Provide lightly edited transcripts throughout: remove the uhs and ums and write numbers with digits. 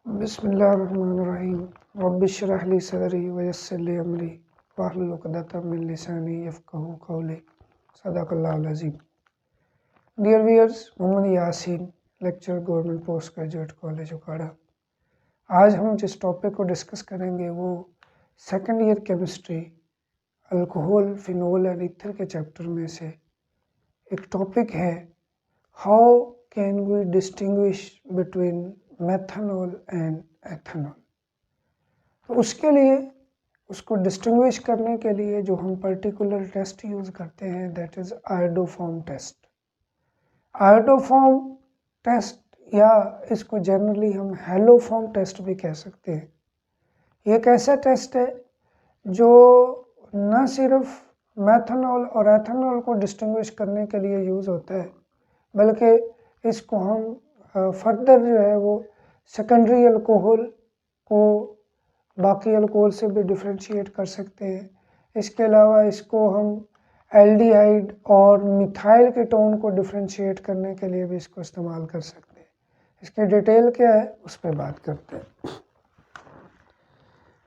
बिस्मिल्लाहिर्रहमानिर्रहीम रब्बिश्रह ली सदरी वयस्सिर ली अमरी वाहलुल उक़दतम मिन लिसानी यफ़क़हू क़ौली सदक़ल्लाहुल अज़ीम। Dear viewers, Mohammad Yasin, lecture government post graduate college Okara. आज हम जिस टॉपिक को डिस्कस करेंगे वो second year chemistry alcohol, phenol and ether के चैप्टर में से एक टॉपिक है, how can we distinguish between methanol and ethanol. तो उसके लिए, उसको डिस्टिंग्विश करने के लिए जो हम पर्टिकुलर टेस्ट यूज़ करते हैं that is iodoform test. Iodoform test या इसको जनरली हम हेलोफॉर्म टेस्ट भी कह सकते हैं। ये एक ऐसा टेस्ट है जो न सिर्फ मेथनॉल और एथनॉल को डिस्टिंग्विश करने के लिए यूज़ होता है, बल्कि इसको हम फर्दर जो है वो सेकेंडरी अल्कोहल को बाकी अल्कोहल से भी डिफ्रेंशिएट कर सकते हैं। इसके अलावा इसको हम एल्डिहाइड और मिथाइल कीटोन को डिफ्रेंशिएट करने के लिए भी इसको इस्तेमाल कर सकते हैं। इसकी डिटेल क्या है उस पर बात करते हैं।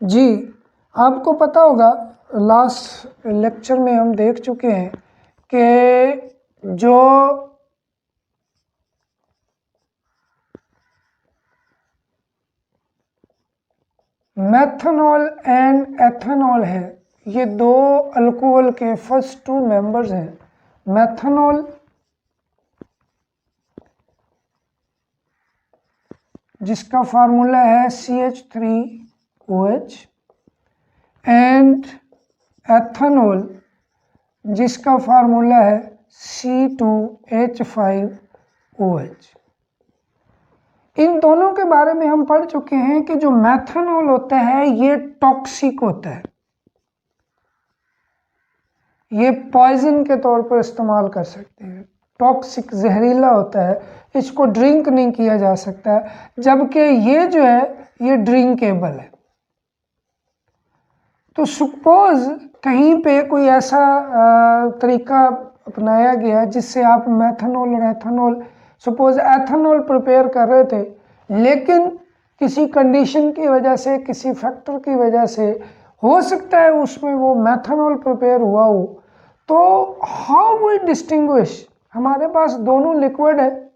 जी, आपको पता होगा लास्ट लेक्चर में हम देख चुके हैं कि जो मेथनॉल एंड एथनॉल है, ये दो अल्कोहल के फर्स्ट टू मेंबर्स हैं। मेथनॉल जिसका फार्मूला है CH3OH एंड एथनॉल जिसका फार्मूला है C2H5OH। इन दोनों के बारे में हम पढ़ चुके हैं कि जो मेथनॉल होता है ये टॉक्सिक होता है, ये पॉइजन के तौर पर इस्तेमाल कर सकते हैं। टॉक्सिक, जहरीला होता है, इसको ड्रिंक नहीं किया जा सकता, जबकि ये जो है ये ड्रिंकेबल है। तो सपोज कहीं पे कोई ऐसा तरीका अपनाया गया जिससे आप मेथनॉल और एथनॉल, सपोज एथनॉल प्रिपेयर कर रहे थे, लेकिन किसी कंडीशन की वजह से, किसी फैक्टर की वजह से हो सकता है उसमें वो मेथनॉल प्रिपेयर हुआ हो, तो हाउ वी डिस्टिंग्विश। हमारे पास दोनों लिक्विड है,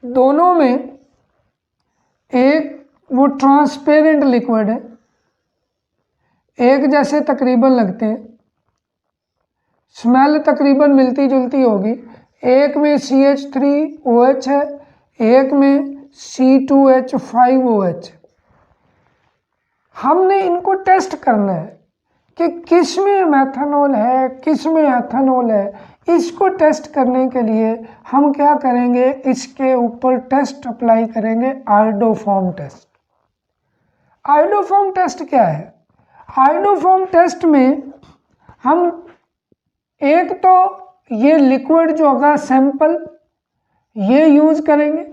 दोनों में एक वो ट्रांसपेरेंट लिक्विड है, एक जैसे तकरीबन लगते हैं, स्मेल तकरीबन मिलती जुलती होगी। एक में CH3OH है, एक में C2H5OH। हमने इनको टेस्ट करना है कि किस में मेथनॉल है, किस में एथनॉल है। इसको टेस्ट करने के लिए हम क्या करेंगे, इसके ऊपर टेस्ट अप्लाई करेंगे, आयोडोफॉर्म टेस्ट। आयोडोफॉर्म टेस्ट क्या है? आयोडोफॉर्म टेस्ट में हम एक तो ये लिक्विड जो होगा सैंपल, ये यूज करेंगे।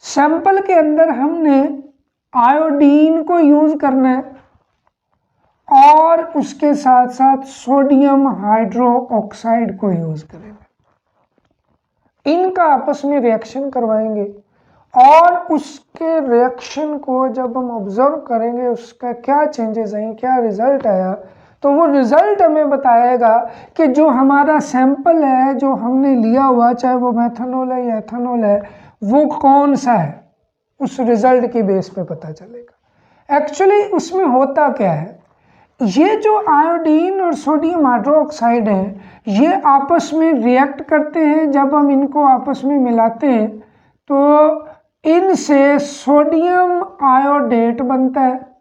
सैंपल के अंदर हमने आयोडीन को यूज करना है और उसके साथ साथ सोडियम हाइड्रोक्साइड को यूज करेंगे। इनका आपस में रिएक्शन करवाएंगे और उसके रिएक्शन को जब हम ऑब्जर्व करेंगे, उसका क्या चेंजेस आए, क्या रिजल्ट आया, तो वो रिजल्ट हमें बताएगा कि जो हमारा सैंपल है, जो हमने लिया हुआ, चाहे वो मेथनॉल है या एथनॉल है, वो कौन सा है। उस रिजल्ट की बेस पे पता चलेगा। एक्चुअली उसमें होता क्या है, ये जो आयोडीन और सोडियम हाइड्रोक्साइड है, ये आपस में रिएक्ट करते हैं। जब हम इनको आपस में मिलाते हैं तो इनसे सोडियम आयोडेट बनता है,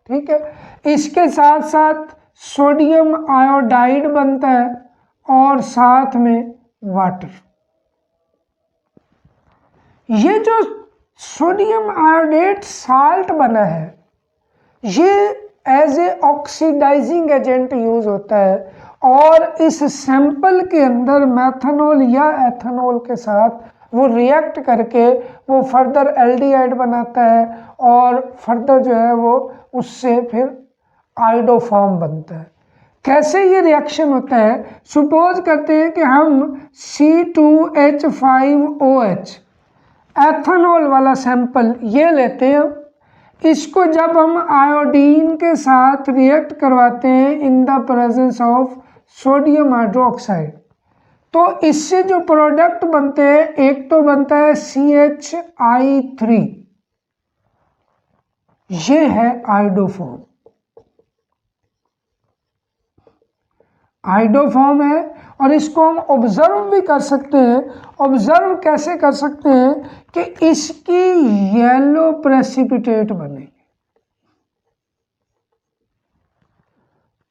ठीक है। इसके साथ साथ सोडियम आयोडाइड बनता है और साथ में वाटर। ये जो सोडियम आयोडेट साल्ट बना है, ये as a oxidizing agent use होता है और इस सैंपल के अंदर मेथनॉल या एथनॉल के साथ वो रिएक्ट करके वो फर्दर एल्डिहाइड बनाता है और फर्दर जो है वो उससे फिर आयोडोफॉर्म बनता है। कैसे ये रिएक्शन होता है? सपोज करते हैं कि हम C2H5OH एथेनॉल वाला सैंपल ये लेते हैं, इसको जब हम आयोडीन के साथ रिएक्ट करवाते हैं in the presence of sodium hydroxide, तो इससे जो प्रोडक्ट बनते हैं, एक तो बनता है CH3, ये है आयोडोफॉर्म। आयोडोफॉर्म है और इसको हम ऑब्जर्व भी कर सकते हैं। ऑब्जर्व कैसे कर सकते हैं कि इसकी येलो प्रेसिपिटेट बनेगी,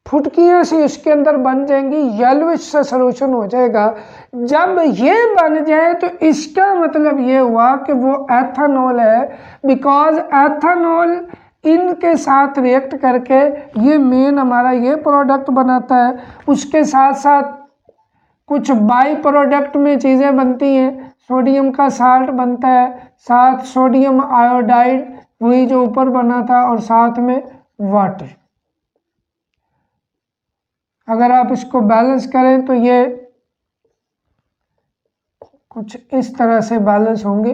फुटकियां से इसके अंदर बन जाएंगी, येलोइश सा सॉल्यूशन हो जाएगा। जब ये बन जाए तो इसका मतलब ये हुआ कि वो एथेनॉल है, बिकॉज एथेनॉल इनके साथ रिएक्ट करके ये मेन हमारा ये प्रोडक्ट बनाता है। उसके साथ साथ कुछ बाई प्रोडक्ट में चीज़ें बनती हैं, सोडियम का साल्ट बनता है, साथ सोडियम आयोडाइड वही जो ऊपर बना था, और साथ में वाटर। अगर आप इसको बैलेंस करें तो ये कुछ इस तरह से बैलेंस होंगे।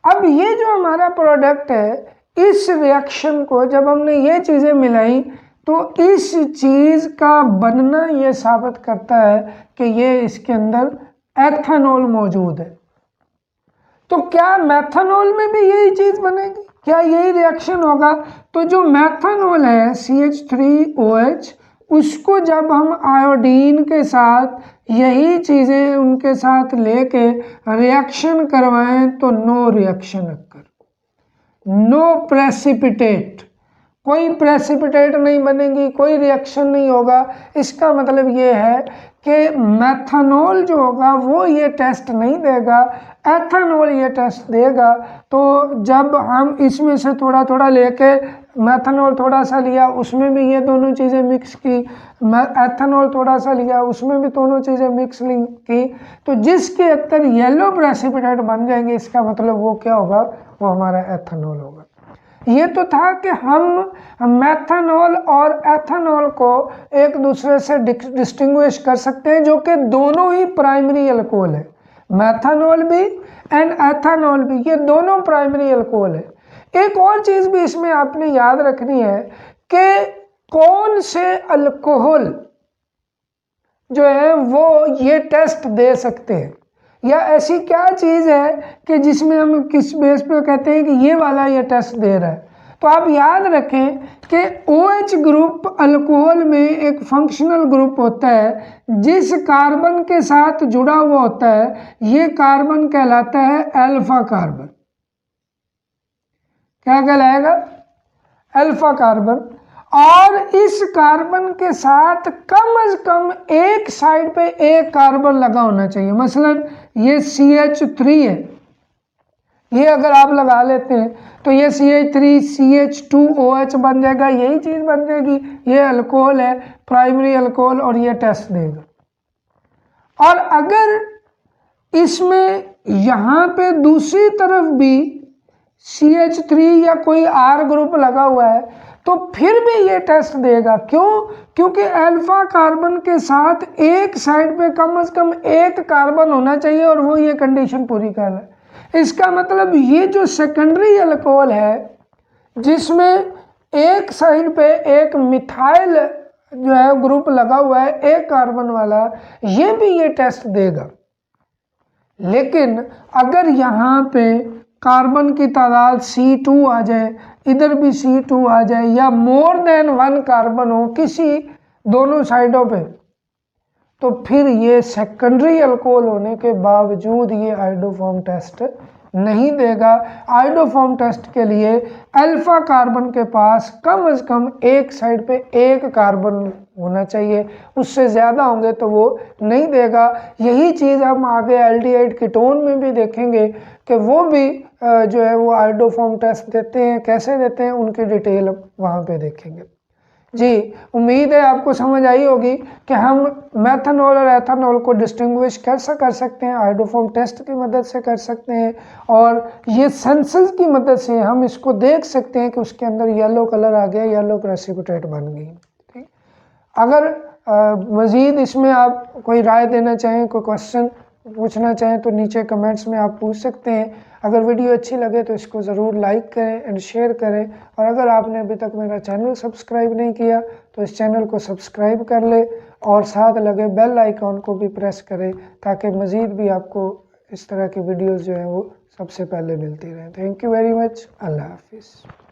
अब ये जो हमारा प्रोडक्ट है, इस रिएक्शन को जब हमने ये चीज़ें मिलाई तो इस चीज़ का बनना ये साबित करता है कि ये इसके अंदर एथेनॉल मौजूद है। तो क्या मेथनॉल में भी यही चीज़ बनेगी, क्या यही रिएक्शन होगा? तो जो मेथनॉल है CH3OH, उसको जब हम आयोडीन के साथ यही चीज़ें उनके साथ लेके रिएक्शन करवाएं तो no reaction occur, no precipitate, कोई प्रेसिपिटेट नहीं बनेगी, कोई रिएक्शन नहीं होगा। इसका मतलब ये है कि मेथनॉल जो होगा वो ये टेस्ट नहीं देगा, एथेनॉल ये टेस्ट देगा। तो जब हम इसमें से थोड़ा थोड़ा लेके मेथनॉल थोड़ा सा लिया, उसमें भी ये दोनों चीज़ें मिक्स की, एथेनॉल थोड़ा सा लिया, उसमें भी दोनों चीज़ें मिक्स की, तो जिसके अंदर येलो प्रेसिपिटेट बन जाएंगे, इसका मतलब वो क्या होगा, वो हमारा एथेनॉल होगा। ये तो था कि हम मेथनॉल और एथेनॉल को एक दूसरे से डिस्टिंग्विश कर सकते हैं, जो कि दोनों ही प्राइमरी अल्कोहल है। मेथनॉल भी एंड एथेनॉल भी, ये दोनों प्राइमरी अल्कोहल है। एक और चीज़ भी इसमें आपने याद रखनी है कि कौन से अल्कोहल जो है वो ये टेस्ट दे सकते हैं, या ऐसी क्या चीज़ है कि जिसमें हम किस बेस पे कहते हैं कि ये वाला ये टेस्ट दे रहा है। तो आप याद रखें कि OH ग्रुप अल्कोहल में एक फंक्शनल ग्रुप होता है, जिस कार्बन के साथ जुड़ा हुआ होता है, ये कार्बन कहलाता है अल्फा कार्बन। क्या कहलाएगा? Alpha carbon. और इस कार्बन के साथ कम से कम एक साइड पे एक कार्बन लगा होना चाहिए। मसलन ये CH3 है, ये अगर आप लगा लेते हैं तो ये CH3 CH2OH बन जाएगा, यही चीज़ बन जाएगी। ये अल्कोहल है, प्राइमरी अल्कोहल, और ये टेस्ट देगा। और अगर इसमें यहाँ पे दूसरी तरफ भी CH3 या कोई R ग्रुप लगा हुआ है तो फिर भी ये टेस्ट देगा। क्यों? क्योंकि अल्फा कार्बन के साथ एक साइड पे कम से कम एक कार्बन होना चाहिए, और वो ये कंडीशन पूरी कर रहा है। इसका मतलब ये जो सेकेंडरी अल्कोहल है, जिसमें एक साइड पे एक मिथाइल जो है ग्रुप लगा हुआ है, एक कार्बन वाला, ये भी ये टेस्ट देगा। लेकिन अगर यहाँ पे कार्बन की तादाद C2 आ जाए, इधर भी C2 आ जाए, या मोर देन 1 कार्बन हो किसी दोनों साइडों पे, तो फिर ये सेकेंडरी अल्कोहल होने के बावजूद ये आयोडोफॉर्म टेस्ट नहीं देगा। आयोडोफॉर्म टेस्ट के लिए अल्फा कार्बन के पास कम से कम एक साइड पे एक कार्बन होना चाहिए, उससे ज़्यादा होंगे तो वो नहीं देगा। यही चीज़ हम आगे एल्डिहाइड कीटोन में भी देखेंगे कि वो भी जो है वो आयोडोफॉर्म टेस्ट देते हैं। कैसे देते हैं उनकी डिटेल वहाँ पे देखेंगे। जी, उम्मीद है आपको समझ आई होगी कि हम मेथनॉल और एथेनॉल को डिस्टिंग्विश कर सकते हैं, आयोडोफॉर्म टेस्ट की मदद से कर सकते हैं, और ये सेंसस की मदद से हम इसको देख सकते हैं कि उसके अंदर येलो कलर आ गया, येलो प्रेसिपिटेट बन गई। ठीक, अगर मज़ीद इसमें आप कोई राय देना चाहें, कोई क्वेश्चन, पूछना चाहें तो नीचे कमेंट्स में आप पूछ सकते हैं। अगर वीडियो अच्छी लगे तो इसको ज़रूर लाइक करें एंड शेयर करें, और अगर आपने अभी तक मेरा चैनल सब्सक्राइब नहीं किया तो इस चैनल को सब्सक्राइब कर ले और साथ लगे बेल आइकॉन को भी प्रेस करें, ताकि मज़ीद भी आपको इस तरह की वीडियोज़ जो हैं वो सबसे पहले मिलती रहें। Thank you very much. Allah हाफिज़।